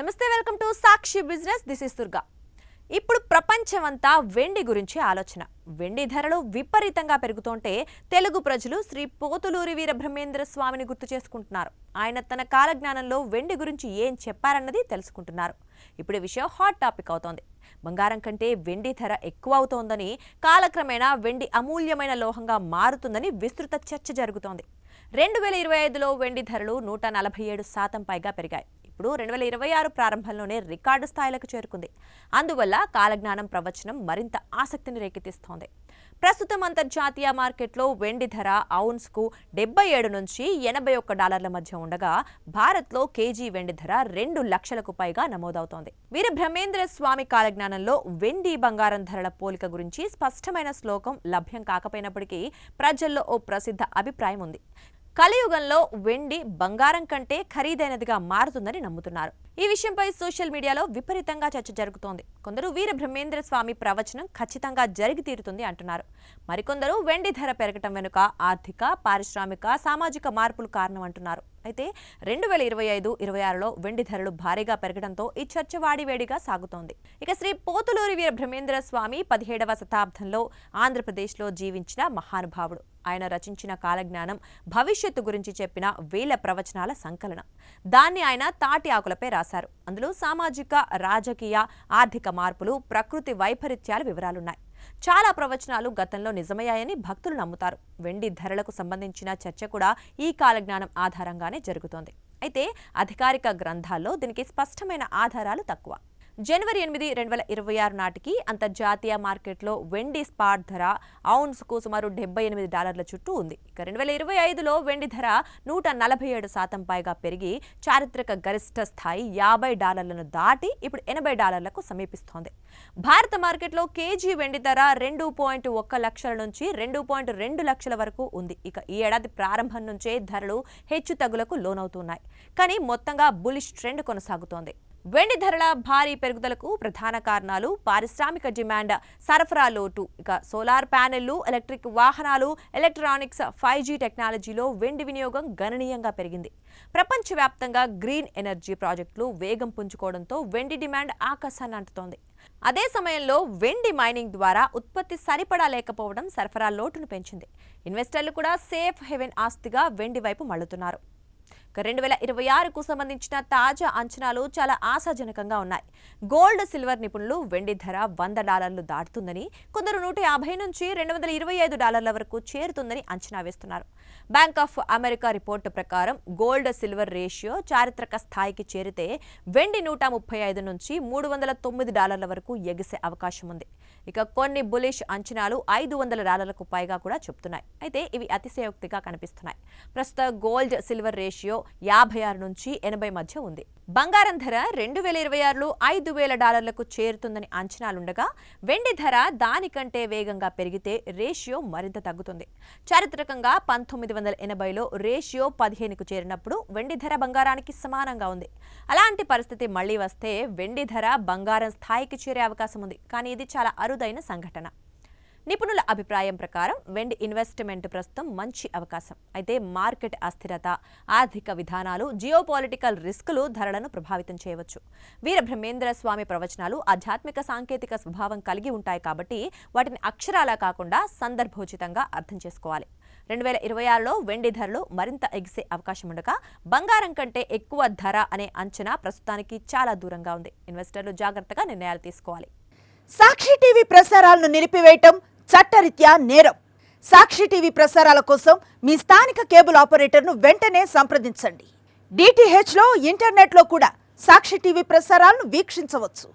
నమస్తే, welcome to Sakshi business. This is Durga. ఇప్పుడు ప్రపంచమంతా వెండి గురించి ఆలోచన. వెండి ధరలు విపరీతంగా పెరుగుతుంటే తెలుగు ప్రజలు శ్రీ పోతులూరి వీరబ్రహ్మేంద్ర స్వామిని గుర్తు చేసుకుంటున్నారు. ఆయన తన కాలజ్ఞానంలో వెండి గురించి ఏం చెప్పారన్నది తెలుసుకుంటున్నారు. ఇప్పుడు ఈ విషయం హాట్ టాపిక్ అవుతోంది. బంగారం కంటే వెండి ధర ఎక్కువ అవుతోందని, కాలక్రమేణా వెండి అమూల్యమైన లోహంగా మారుతుందని విస్తృత చర్చ జరుగుతోంది. 2025లో వెండి ధరలు 147% పైగా పెరిగాయి. ఇప్పుడు 2026 ప్రారంభంలోనే రికార్డు స్థాయిలకు చేరుకుంది. అందువల్ల కాలజ్ఞానం ప్రవచనం మరింత ఆసక్తిని రేకెత్తిస్తోంది. ప్రస్తుతం అంతర్జాతీయ మార్కెట్లో వెండి ధర ఔన్స్కు $77 నుంచి $81 మధ్య ఉండగా, భారత్లో కేజీ వెండి ధర 2 లక్షలకు పైగా నమోదవుతోంది. వీరబ్రహ్మేంద్ర స్వామి కాలజ్ఞానంలో వెండి బంగారం ధరల పోలిక గురించి స్పష్టమైన శ్లోకం లభ్యం కాకపోయినప్పటికీ ప్రజల్లో ఓ ప్రసిద్ధ అభిప్రాయం ఉంది. కలియుగంలో వెండి బంగారం కంటే ఖరీదైనదిగా మారుతుందని నమ్ముతున్నారు. ఈ విషయంపై సోషల్ మీడియాలో విపరీతంగా చర్చ జరుగుతోంది. కొందరు వీరబ్రహ్మేంద్ర స్వామి ప్రవచనం ఖచ్చితంగా జరిగి తీరుతుంది అంటున్నారు. మరికొందరు వెండి ధర పెరగటం వెనుక ఆర్థిక, పారిశ్రామిక, సామాజిక మార్పులు కారణం అంటున్నారు. అయితే 2025-26లో వెండి ధరలు భారీగా పెరగడంతో ఈ చర్చ వాడివేడిగా సాగుతోంది. ఇక శ్రీ పోతులూరి వీరబ్రహ్మేంద్ర స్వామి 17వ శతాబ్దంలో ఆంధ్రప్రదేశ్లో జీవించిన మహానుభావుడు. ఆయన రచించిన కాలజ్ఞానం భవిష్యత్తు గురించి చెప్పిన వేల ప్రవచనాల సంకలనం. దాన్ని ఆయన తాటి ఆకులపై రాశారు. అందులో సామాజిక, రాజకీయ, ఆర్థిక మార్పులు, ప్రకృతి వైపరీత్యాల వివరాలున్నాయి. చాలా ప్రవచనాలు గతంలో నిజమయ్యాయని భక్తులు నమ్ముతారు. వెండి ధరలకు సంబంధించిన చర్చ కూడా ఈ కాలజ్ఞానం ఆధారంగానే జరుగుతోంది. అయితే అధికారిక గ్రంథాల్లో దీనికి స్పష్టమైన ఆధారాలు తక్కువ. జనవరి 8, 2026 నాటికి అంతర్జాతీయ మార్కెట్లో వెండి స్పాట్ ధర ఔన్స్కు సుమారు $78 చుట్టూ ఉంది. ఇక 2025లో వెండి ధర 147% పైగా పెరిగి చారిత్రక గరిష్ట స్థాయి $50 దాటి ఇప్పుడు $80లకు సమీపిస్తోంది. భారత మార్కెట్లో కేజీ వెండి ధర 2.1 లక్షల నుంచి 2.2 లక్షల వరకు ఉంది. ఇక ఈ ఏడాది ప్రారంభం నుంచే ధరలు హెచ్చుతగ్గులకు లోనవుతున్నాయి. కానీ మొత్తంగా బులిష్ ట్రెండ్ కొనసాగుతోంది. వెండి ధరల భారీ పెరుగుదలకు ప్రధాన కారణాలు పారిశ్రామిక డిమాండ్, సరఫరా లోటు, ఇక సోలార్ ప్యానెళ్లు, ఎలక్ట్రిక్ వాహనాలు, ఎలక్ట్రానిక్స్, 5G టెక్నాలజీలో వెండి వినియోగం గణనీయంగా పెరిగింది. ప్రపంచవ్యాప్తంగా గ్రీన్ ఎనర్జీ ప్రాజెక్టులు వేగం పుంజుకోవడంతో వెండి డిమాండ్ ఆకాశాన్ని అంటుతోంది. అదే సమయంలో వెండి మైనింగ్ ద్వారా ఉత్పత్తి సరిపడా లేకపోవడం సరఫరా లోటును పెంచింది. ఇన్వెస్టర్లు కూడా సేఫ్ హెవెన్ ఆస్తిగా వెండి వైపు మళ్లుతున్నారు. 2026కు సంబంధించిన తాజా అంచనాలు చాలా ఆశాజనకంగా ఉన్నాయి. గోల్డ్, సిల్వర్ నిపుణులు వెండి ధర $100 దాటుతుందని, కొందరు $150 నుంచి $225 వరకు చేరుతుందని అంచనా వేస్తున్నారు. బ్యాంక్ ఆఫ్ అమెరికా రిపోర్టు ప్రకారం గోల్డ్ సిల్వర్ రేషియో చారిత్రక స్థాయికి చేరితే వెండి $135 నుంచి $309 వరకు ఎగిసే అవకాశం ఉంది. ఇక కొన్ని బులిష్ అంచనాలు $500లకు పైగా కూడా చెప్తున్నాయి. అయితే ఇవి అతిశయోక్తిగా కనిపిస్తున్నాయి. ప్రస్తుత గోల్డ్ సిల్వర్ రేషియో 56 నుంచి 80 మధ్య ఉంది. బంగారం ధర 2026లో $5,000లకు చేరుతుందని అంచనాలుండగా, వెండి ధర దానికంటే వేగంగా పెరిగితే రేషియో మరింత తగ్గుతుంది. చారిత్రకంగా 1980లో రేషియో 15కు చేరినప్పుడు వెండి ధర బంగారానికి సమానంగా ఉంది. అలాంటి పరిస్థితి మళ్లీ వస్తే వెండి ధర బంగారం స్థాయికి చేరే అవకాశం ఉంది. కానీ ఇది చాలా అరుదైన సంఘటన. నిపుణుల అభిప్రాయం ప్రకారం వెండి ఇన్వెస్ట్మెంట్ ప్రస్తుతం మంచి అవకాశం. అయితే మార్కెట్ అస్థిరత, ఆర్థిక విధానాలు, జియోపాలిటికల్ రిస్కులు ధరలను ప్రభావితం చేయవచ్చు. వీరబ్రహ్మేంద్ర స్వామి ప్రవచనాలు ఆధ్యాత్మిక, సాంకేతిక స్వభావం కలిగి ఉంటాయి కాబట్టి వాటిని అక్షరాలా కాకుండా సందర్భోచితంగా అర్థం చేసుకోవాలి. 2026లో వెండి ధరలు మరింత ఎగిసే అవకాశం ఉండగా, బంగారం కంటే ఎక్కువ ధర అనే అంచనా ప్రస్తుతానికి చాలా దూరంగా ఉంది. ఇన్వెస్టర్లు జాగ్రత్తగా నిర్ణయాలు తీసుకోవాలి. సాక్షి టీవీ ప్రసారాలను నిలిపివేయటం చట్టరీత్యా నేరం. సాక్షి టీవీ ప్రసారాల కోసం మీ స్థానిక కేబుల్ ఆపరేటర్ను వెంటనే సంప్రదించండి. DTHలో, ఇంటర్నెట్లో కూడా సాక్షి టీవీ ప్రసారాలను వీక్షించవచ్చు.